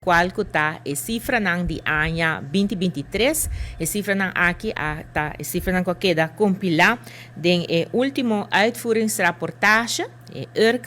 qual está a cifra ng di anya 2023, a cifra ng aqui a cifra ng queda compila den último uitvoeringsrapportage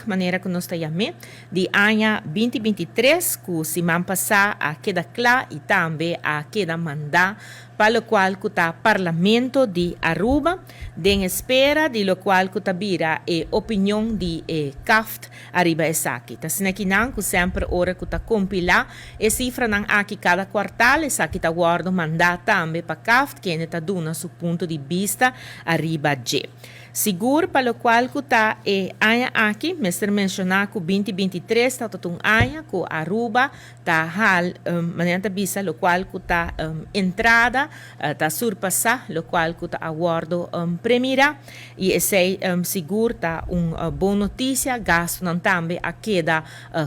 maneira que nós estamos de anya 2023 que se man passar a queda clara e também a queda mandar para o qual que está Parlamento de Aruba, den espera de lo qual que está vira opinião de CAFT arriba essa aqui. Tá sendo aqui não que sempre hora que está compilar e cifra não aqui cada quartal essa aqui está guardo mandar também para CAFT que está dando seu ponto de vista arriba de. Seguro para o qual que está anya aqui, mestre mencionar que 2023 está um anya que Aruba está hal maneira vista o qual que está entrada está surpassar o qual que está aguardo primeira e esse seguro está boa notícia gasto não também a queda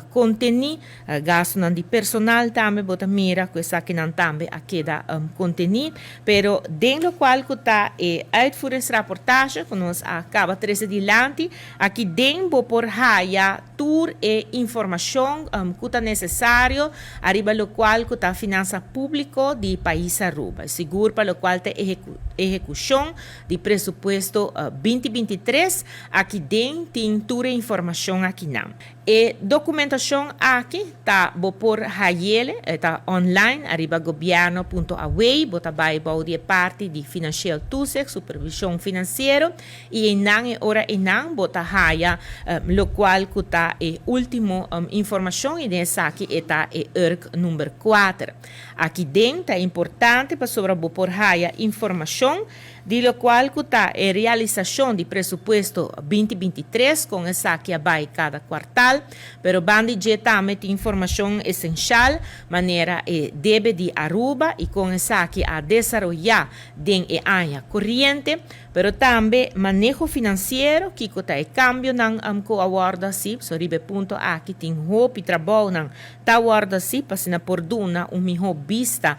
conteni gasto não de personal também bota mira que essa aqui não também a queda conteni pero dentro do qual que está uitvoeringsrapportage que nós acaba 13 adiante aqui dentro por raia tour e informação que está necessário arriba lo qual que está finança público de país Aruba seguro para o qual tem execução de presupuesto 2023 aqui dentro tem tour e informação aqui não e documentação aqui está por Hayele está online arriba governo.away bota vai de parte de financial TUSEC supervisão financeira e em hora em bota haya lo qual que está último informação e dessa aqui está ERC número 4 aqui dentro é importante para sobre por haya informação de lo qual que está a realização de presupuesto 2023 com essa aqui vai cada quartal pero bandi já também tem informação essencial maneira debe de Aruba e com essa aqui a desarrollar den área corriente pero também manejo financeiro que está e cambio ng ko awarda si so ribe punto aqui tem hope trabalho ng ta awarda si pasina por duna melhor vista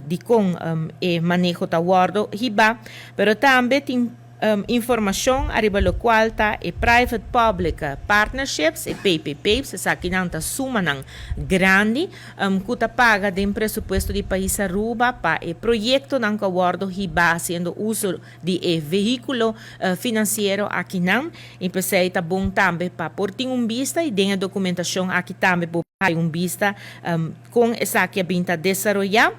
de com manejo ta awardo hiba pero também tem informação arriba lo qual está private public partnerships e PPPs essa aqui não está suma não grande que está paga de presupuesto de país Aruba para projeto não que awardo hiba sendo uso de veículo financeiro aqui não e pensei está bom também para por ter vista e tem a documentação aqui também para vista com essa aqui a binta desarrollar